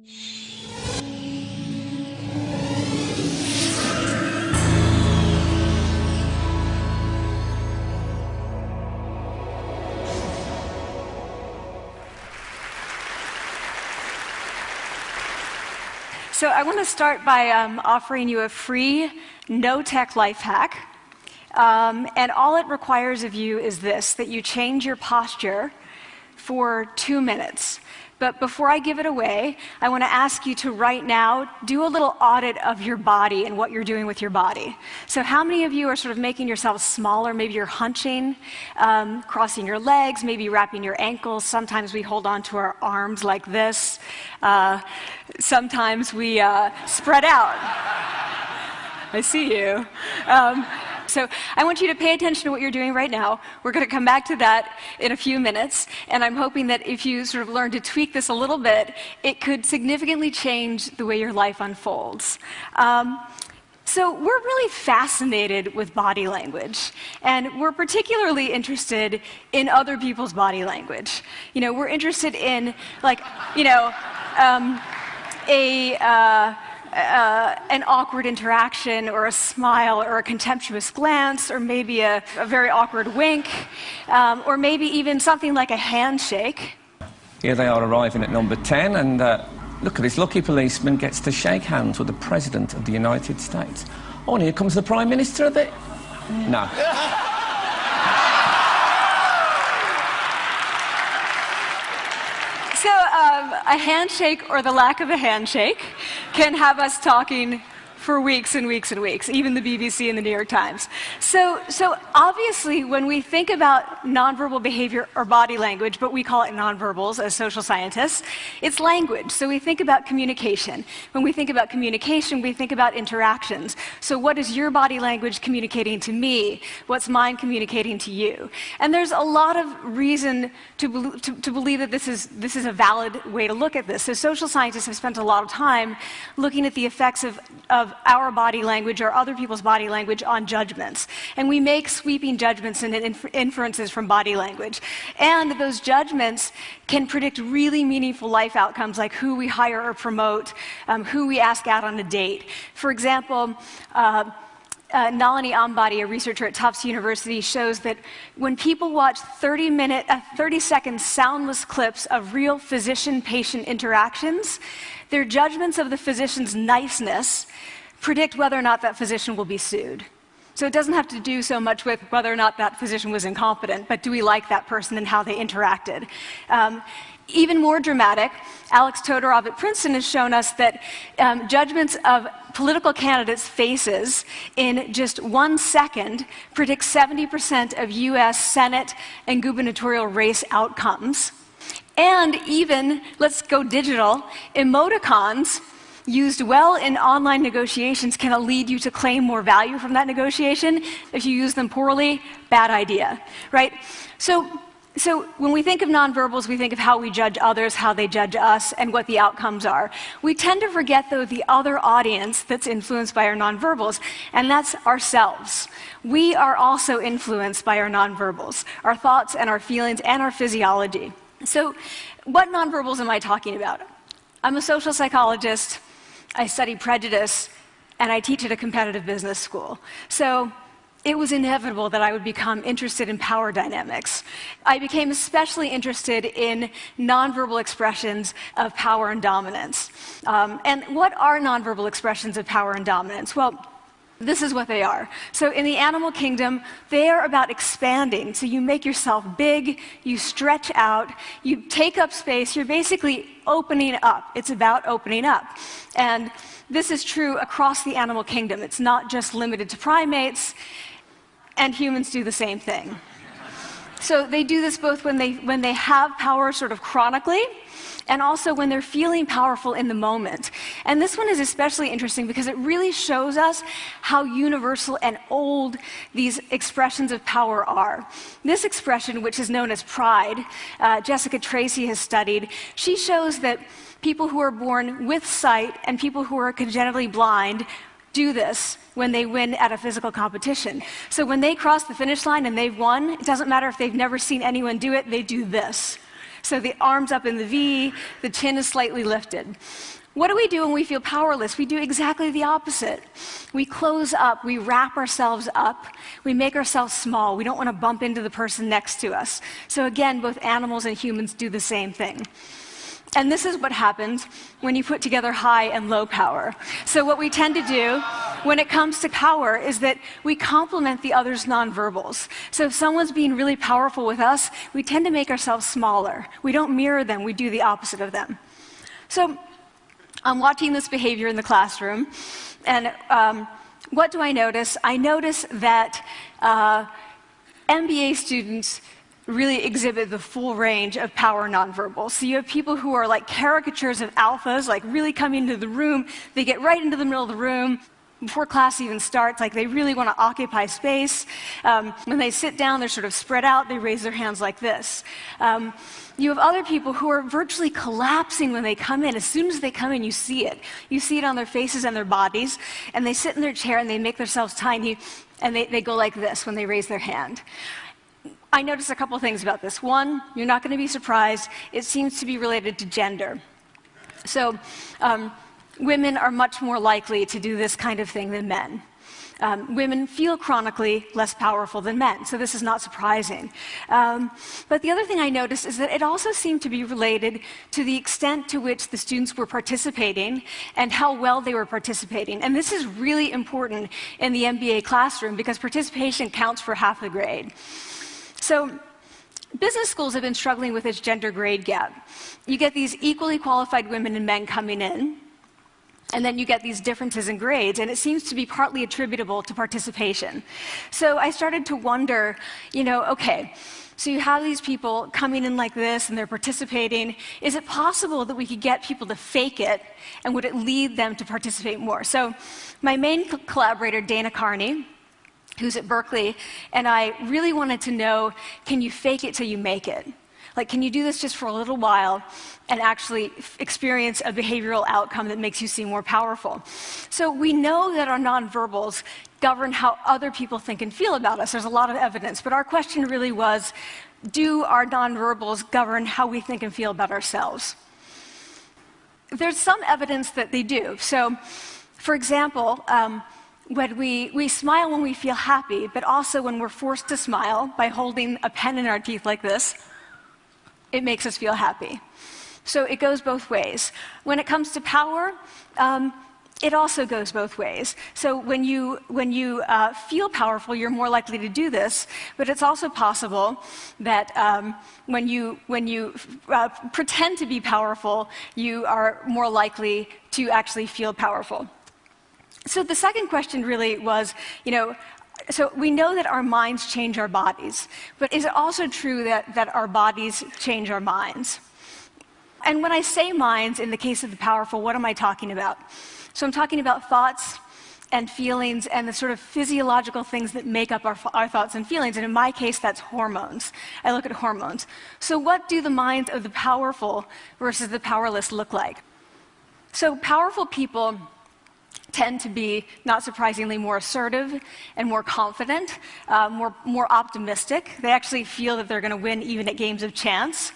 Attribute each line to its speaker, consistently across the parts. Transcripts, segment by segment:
Speaker 1: So I want to start by offering you a free, no-tech life hack. And all it requires of you is this, that you change your posture for 2 minutes. But before I give it away, I want to ask you to right now do a little audit of your body and what you're doing with your body. So how many of you are sort of making yourselves smaller? Maybe you're hunching, crossing your legs, maybe wrapping your ankles. Sometimes we hold on to our arms like this. Sometimes we spread out. I see you. So I want you to pay attention to what you're doing right now. We're going to come back to that in a few minutes, and I'm hoping that if you sort of learn to tweak this a little bit, it could significantly change the way your life unfolds. So we're really fascinated with body language, and we're particularly interested in other people's body language. You know, we're interested in, like, you know, an awkward interaction, or a smile, or a contemptuous glance, or maybe a very awkward wink, or maybe even something like a handshake.
Speaker 2: Here they are arriving at number 10, and look at this lucky policeman gets to shake hands with the President of the United States. Oh, and here comes the Prime Minister of it. No.
Speaker 1: So a handshake, or the lack of a handshake, can have us talking for weeks and weeks and weeks, even the BBC and the New York Times. So obviously, when we think about nonverbal behavior or body language, but we call it nonverbals as social scientists, it's language. So we think about communication. When we think about communication, we think about interactions. So what is your body language communicating to me? What's mine communicating to you? And there's a lot of reason to believe that this is a valid way to look at this. So social scientists have spent a lot of time looking at the effects of our body language or other people's body language on judgments. And we make sweeping judgments and inferences from body language. And those judgments can predict really meaningful life outcomes, like who we hire or promote, who we ask out on a date. For example, Nalini Ambady, a researcher at Tufts University, shows that when people watch 30-second soundless clips of real physician-patient interactions, their judgments of the physician's niceness predict whether or not that physician will be sued. So it doesn't have to do so much with whether or not that physician was incompetent, but do we like that person and how they interacted? Even more dramatic, Alex Todorov at Princeton has shown us that judgments of political candidates' faces in just 1 second predict 70% of US Senate and gubernatorial race outcomes. And even, let's go digital, emoticons used well in online negotiations can lead you to claim more value from that negotiation. If you use them poorly, bad idea, right? So when we think of nonverbals, we think of how we judge others, how they judge us, and what the outcomes are. We tend to forget, though, the other audience that's influenced by our nonverbals, and that's ourselves. We are also influenced by our nonverbals, our thoughts and our feelings and our physiology. So what nonverbals am I talking about? I'm a social psychologist, I study prejudice, and I teach at a competitive business school. So it was inevitable that I would become interested in power dynamics. I became especially interested in nonverbal expressions of power and dominance. And what are nonverbal expressions of power and dominance? Well, this is what they are. So in the animal kingdom, they are about expanding. So you make yourself big, you stretch out, you take up space, you're basically opening up. It's about opening up. And this is true across the animal kingdom. It's not just limited to primates, and humans do the same thing. So they do this both when they have power sort of chronically, and also when they're feeling powerful in the moment. And this one is especially interesting because it really shows us how universal and old these expressions of power are. This expression, which is known as pride, Jessica Tracy has studied, she shows that people who are born with sight and people who are congenitally blind do this when they win at a physical competition. So when they cross the finish line and they've won, it doesn't matter if they've never seen anyone do it, they do this. So the arms up in the V, the chin is slightly lifted. What do we do when we feel powerless? We do exactly the opposite. We close up, we wrap ourselves up, we make ourselves small. We don't want to bump into the person next to us. So again, both animals and humans do the same thing. And this is what happens when you put together high and low power. So what we tend to do when it comes to power is that we complement the other's nonverbals. So if someone's being really powerful with us, we tend to make ourselves smaller. We don't mirror them, we do the opposite of them. So I'm watching this behavior in the classroom, and what do I notice? I notice that MBA students really exhibit the full range of power nonverbals. So you have people who are like caricatures of alphas, like really coming into the room. They get right into the middle of the room before class even starts, like they really want to occupy space. When they sit down, they're sort of spread out. They raise their hands like this. You have other people who are virtually collapsing when they come in. As soon as they come in, you see it. You see it on their faces and their bodies, and they sit in their chair and they make themselves tiny, and they go like this when they raise their hand. I noticed a couple of things about this. One, you're not going to be surprised. It seems to be related to gender. So women are much more likely to do this kind of thing than men. Women feel chronically less powerful than men, so this is not surprising. But the other thing I noticed is that it also seemed to be related to the extent to which the students were participating and how well they were participating. And this is really important in the MBA classroom because participation counts for half the grade. So business schools have been struggling with this gender grade gap. You get these equally qualified women and men coming in, and then you get these differences in grades, and it seems to be partly attributable to participation. So I started to wonder, okay, so you have these people coming in like this, and they're participating. Is it possible that we could get people to fake it, and would it lead them to participate more? So my main collaborator, Dana Carney, who's at Berkeley, and I really wanted to know, can you fake it till you make it? Like, can you do this just for a little while and actually experience a behavioral outcome that makes you seem more powerful? So we know that our nonverbals govern how other people think and feel about us. There's a lot of evidence, but our question really was, do our nonverbals govern how we think and feel about ourselves? There's some evidence that they do. So, for example, when we smile when we feel happy, but also when we're forced to smile by holding a pen in our teeth like this, it makes us feel happy. So it goes both ways. When it comes to power, it also goes both ways. So when you feel powerful, you're more likely to do this, but it's also possible that when you pretend to be powerful, you are more likely to actually feel powerful. So the second question really was, so we know that our minds change our bodies, but is it also true that our bodies change our minds? And when I say minds, in the case of the powerful, what am I talking about? So I'm talking about thoughts and feelings and the sort of physiological things that make up our thoughts and feelings. And in my case, that's hormones. I look at hormones. So what do the minds of the powerful versus the powerless look like? So powerful people tend to be, not surprisingly, more assertive and more confident, more optimistic. They actually feel that they're going to win even at games of chance.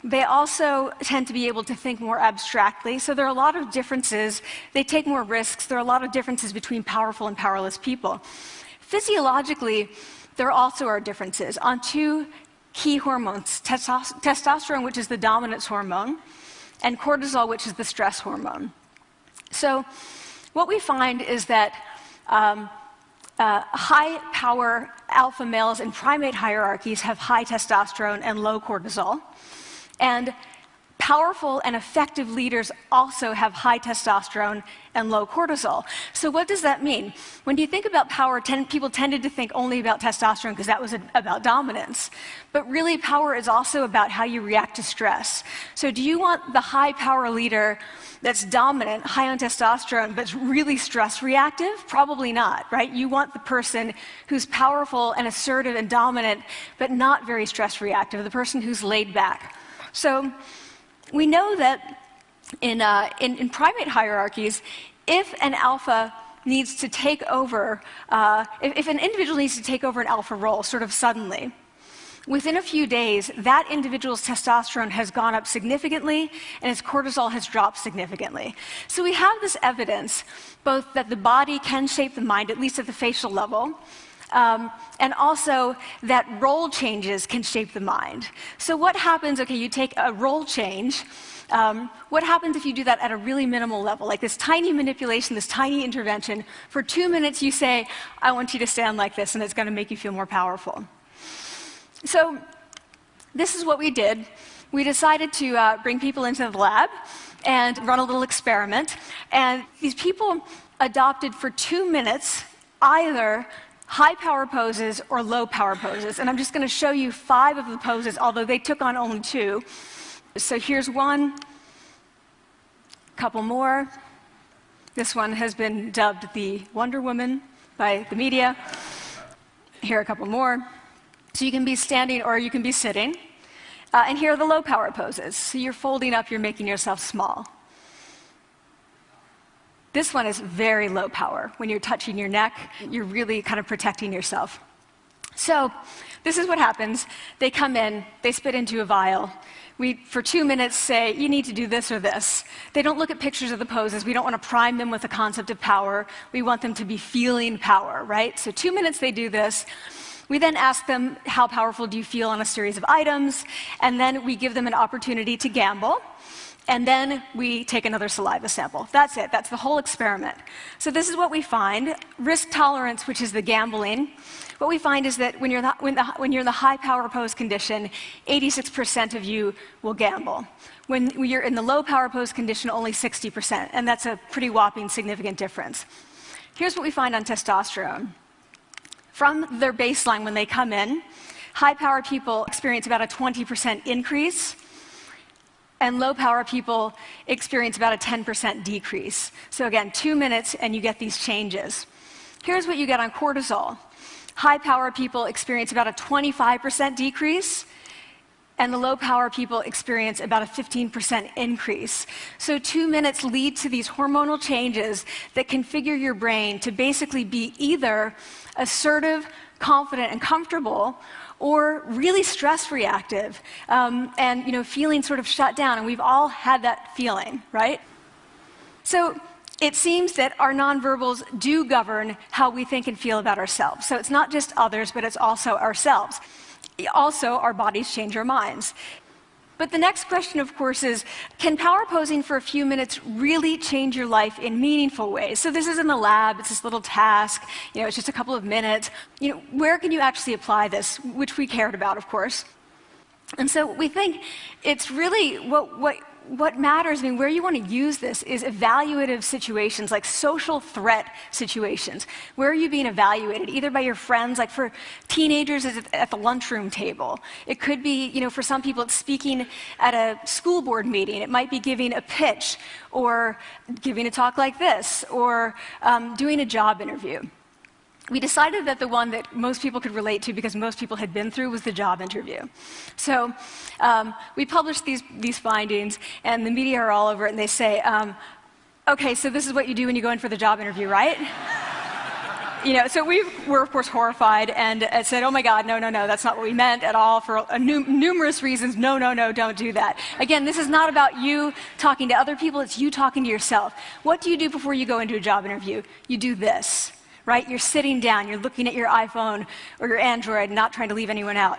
Speaker 1: They also tend to be able to think more abstractly. So there are a lot of differences. They take more risks. There are a lot of differences between powerful and powerless people. Physiologically, there also are differences on two key hormones, testosterone, which is the dominance hormone, and cortisol, which is the stress hormone. So what we find is that high-power alpha males in primate hierarchies have high testosterone and low cortisol. And powerful and effective leaders also have high testosterone and low cortisol. So what does that mean? When you think about power, people tended to think only about testosterone because that was about dominance. But really, power is also about how you react to stress. So do you want the high-power leader that's dominant, high on testosterone, but really stress reactive? Probably not, right? You want the person who's powerful and assertive and dominant, but not very stress reactive, the person who's laid back. So we know that in primate hierarchies, if an alpha needs to take over, if an individual needs to take over an alpha role sort of suddenly, within a few days, that individual's testosterone has gone up significantly and his cortisol has dropped significantly. So we have this evidence, both that the body can shape the mind, at least at the facial level, and also that role changes can shape the mind. So what happens, okay, you take a role change, what happens if you do that at a really minimal level, like this tiny manipulation, this tiny intervention? For 2 minutes you say, I want you to stand like this, and it's going to make you feel more powerful. So this is what we did. We decided to bring people into the lab and run a little experiment. And these people adopted for 2 minutes either high power poses or low power poses. And I'm just going to show you 5 of the poses, although they took on only 2. So here's one, a couple more. This one has been dubbed the Wonder Woman by the media. Here are a couple more. So you can be standing or you can be sitting. And here are the low power poses. So you're folding up, you're making yourself small. This one is very low power. When you're touching your neck, you're really kind of protecting yourself. So this is what happens. They come in, they spit into a vial. We, for 2 minutes, say, you need to do this or this. They don't look at pictures of the poses. We don't want to prime them with the concept of power. We want them to be feeling power, right? So 2 minutes they do this. We then ask them, how powerful do you feel on a series of items? And then we give them an opportunity to gamble. And then we take another saliva sample. That's it. That's the whole experiment. So this is what we find. Risk tolerance, which is the gambling. What we find is that when you're in the high power pose condition, 86% of you will gamble. When you're in the low power pose condition, only 60%. And that's a pretty whopping significant difference. Here's what we find on testosterone. From their baseline when they come in, high power people experience about a 20% increase. And low power people experience about a 10% decrease. So again, 2 minutes and you get these changes. Here's what you get on cortisol. High power people experience about a 25% decrease, and the low power people experience about a 15% increase. So 2 minutes lead to these hormonal changes that configure your brain to basically be either assertive, confident, and comfortable, or really stress reactive, and feeling sort of shut down. And we've all had that feeling, right? So it seems that our nonverbals do govern how we think and feel about ourselves. So it's not just others, but it's also ourselves. Also, our bodies change our minds. But the next question, of course, is, can power posing for a few minutes really change your life in meaningful ways? So this is in the lab, it's this little task, it's just a couple of minutes. Where can you actually apply this, which we cared about, of course. And so we think it's really what matters, where you want to use this is evaluative situations, like social threat situations. Where are you being evaluated? Either by your friends, like for teenagers, it's at the lunchroom table. It could be, for some people, it's speaking at a school board meeting. It might be giving a pitch, or giving a talk like this, or doing a job interview. We decided that the one that most people could relate to, because most people had been through, was the job interview. So we published these findings, and the media are all over it, and they say, okay, so this is what you do when you go in for the job interview, right? So we were, of course, horrified and said, oh my God, no, that's not what we meant at all, for numerous reasons. No, don't do that. Again, this is not about you talking to other people, it's you talking to yourself. What do you do before you go into a job interview? You do this. Right? You're sitting down, you're looking at your iPhone or your Android, not trying to leave anyone out.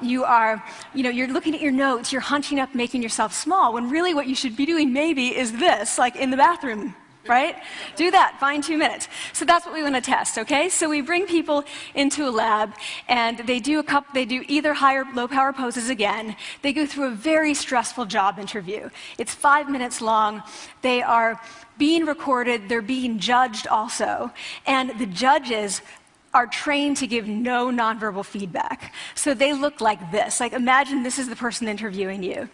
Speaker 1: You're looking at your notes, you're hunching up, making yourself small, when really what you should be doing maybe is this, like in the bathroom, right? Do that, find 2 minutes. So that's what we want to test, okay? So we bring people into a lab, and they do either high or low power poses again. They go through a very stressful job interview. It's 5 minutes long. They are being recorded, they're being judged also, and the judges are trained to give no nonverbal feedback. So they look like this. Like, imagine this is the person interviewing you.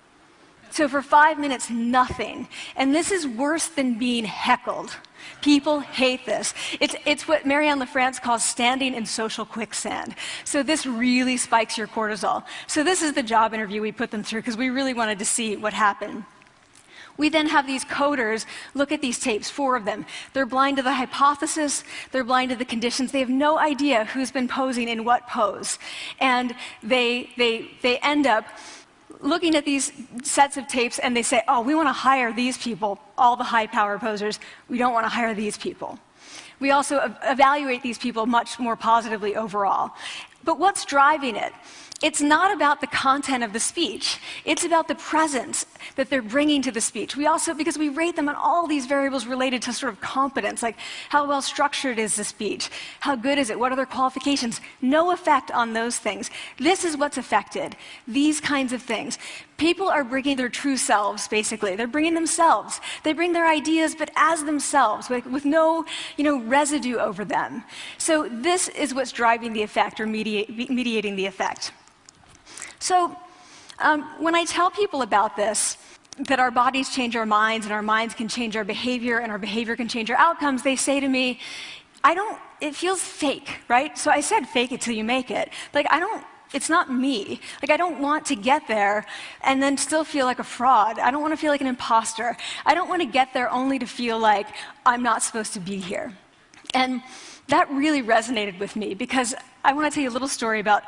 Speaker 1: So for 5 minutes, nothing. And this is worse than being heckled. People hate this. It's what Marianne LaFrance calls standing in social quicksand. So this really spikes your cortisol. So this is the job interview we put them through, because we really wanted to see what happened. We then have these coders look at these tapes, 4 of them. They're blind to the hypothesis, they're blind to the conditions. They have no idea who's been posing in what pose. And they end up looking at these sets of tapes and they say, oh, we want to hire these people, all the high power posers. We don't want to hire these people. We also evaluate these people much more positively overall. But what's driving it? It's not about the content of the speech. It's about the presence that they're bringing to the speech. We also, because we rate them on all these variables related to sort of competence, like how well structured is the speech? How good is it? What are their qualifications? No effect on those things. This is what's affected, these kinds of things. People are bringing their true selves, basically. They're bringing themselves. They bring their ideas, but as themselves, with no residue over them. So this is what's driving the effect or mediating the effect. So when I tell people about this, that our bodies change our minds and our minds can change our behavior and our behavior can change our outcomes, they say to me, it feels fake, right? So I said fake it till you make it. It's not me. I don't want to get there and then still feel like a fraud. I don't want to feel like an imposter. I don't want to get there only to feel like I'm not supposed to be here. And that really resonated with me because I want to tell you a little story about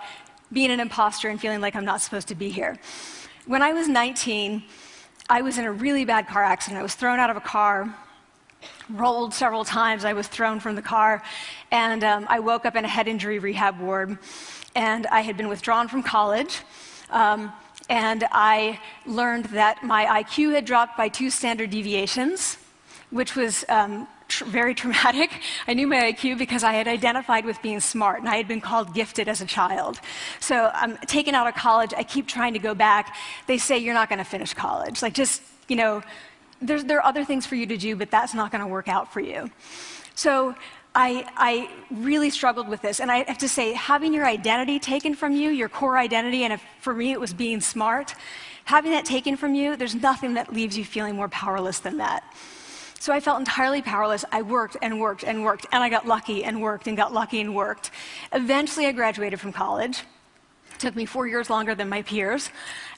Speaker 1: being an imposter and feeling like I'm not supposed to be here. When I was 19, I was in a really bad car accident. I was thrown out of a car, rolled several times. I was thrown from the car, and I woke up in a head injury rehab ward. And I had been withdrawn from college, and I learned that my IQ had dropped by 2 standard deviations, which was very traumatic. I knew my IQ because I had identified with being smart, and I had been called gifted as a child. So I'm taken out of college. I keep trying to go back. They say, you're not going to finish college. There are other things for you to do, but that's not going to work out for you. So I really struggled with this, and I have to say, having your identity taken from you, your core identity, and for me it was being smart, having that taken from you, there's nothing that leaves you feeling more powerless than that. So I felt entirely powerless. I worked and worked and worked, and I got lucky and worked and got lucky and worked. Eventually I graduated from college. It took me 4 years longer than my peers.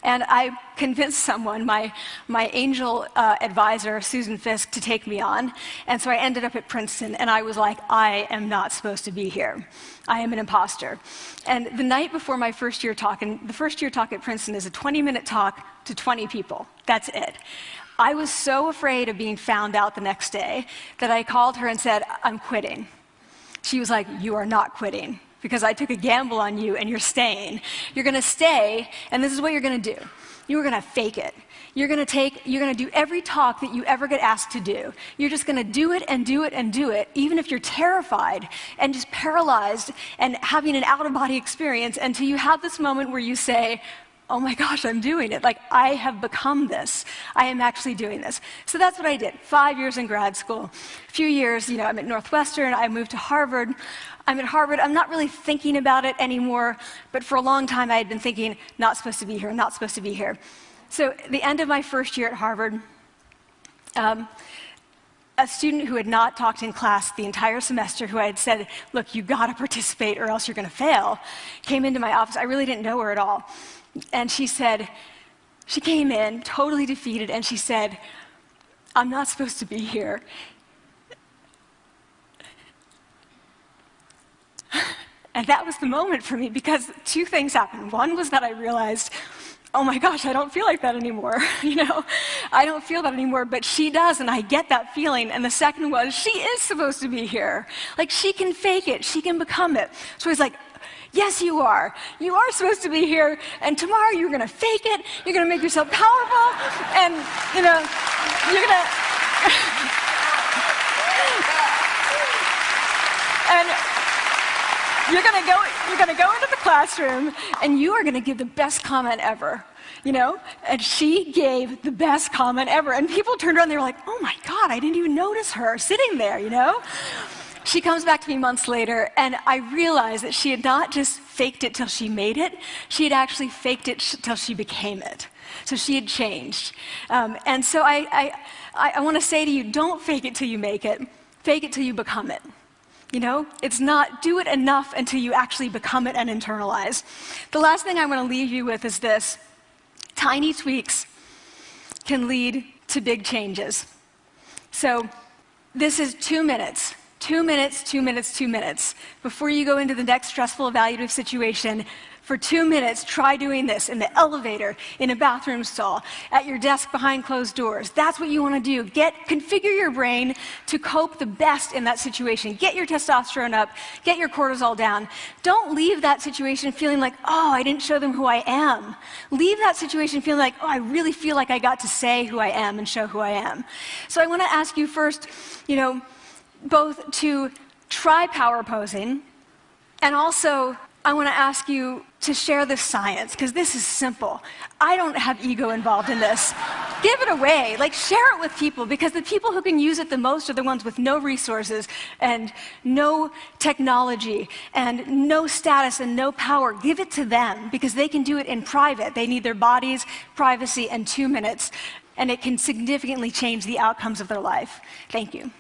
Speaker 1: And I convinced someone, my angel advisor, Susan Fisk, to take me on. And so I ended up at Princeton, and I was like, I am not supposed to be here. I am an imposter. And the night before my first year talk, and the first year talk at Princeton is a 20-minute talk to 20 people. That's it. I was so afraid of being found out the next day that I called her and said, I'm quitting. She was like, you are not quitting, because I took a gamble on you and you're staying. You're going to stay, and this is what you're going to do. You're going to fake it. You're going to do every talk that you ever get asked to do. You're just going to do it and do it and do it, even if you're terrified and just paralyzed and having an out-of-body experience until you have this moment where you say, oh my gosh, I'm doing it. I have become this. I am actually doing this. So that's what I did. 5 years in grad school. A few years, I'm at Northwestern. I moved to Harvard. I'm at Harvard. I'm not really thinking about it anymore, but for a long time I had been thinking, not supposed to be here, not supposed to be here. So at the end of my first year at Harvard, a student who had not talked in class the entire semester, who I had said, look, you got to participate or else you're going to fail, came into my office. I really didn't know her at all. And she came in totally defeated, and she said, I'm not supposed to be here. And that was the moment for me, because 2 things happened. One was that I realized, oh my gosh, I don't feel like that anymore. I don't feel that anymore, but she does, and I get that feeling. And the second was, she is supposed to be here. She can fake it, she can become it. So I was like, yes, you are. You are supposed to be here, and tomorrow you're going to fake it, you're going to make yourself powerful, and, you're going to... and you're going to go into the classroom, and you are going to give the best comment ever, And she gave the best comment ever, and people turned around, and they were like, oh my God, I didn't even notice her sitting there, She comes back to me months later, and I realized that she had not just faked it till she made it, she had actually faked it till she became it. So she had changed. And so I want to say to you, don't fake it till you make it. Fake it till you become it. It's not do it enough until you actually become it and internalize. The last thing I want to leave you with is this. Tiny tweaks can lead to big changes. So this is 2 minutes. 2 minutes, 2 minutes, 2 minutes. Before you go into the next stressful evaluative situation, for 2 minutes, try doing this in the elevator, in a bathroom stall, at your desk behind closed doors. That's what you want to do. Configure your brain to cope the best in that situation. Get your testosterone up, get your cortisol down. Don't leave that situation feeling like, oh, I didn't show them who I am. Leave that situation feeling like, oh, I really feel like I got to say who I am and show who I am. So I want to ask you first, both to try power posing, and also I want to ask you to share this science, because this is simple. I don't have ego involved in this. Give it away. Share it with people, because the people who can use it the most are the ones with no resources and no technology and no status and no power. Give it to them, because they can do it in private. They need their bodies, privacy, and 2 minutes, and it can significantly change the outcomes of their life. Thank you.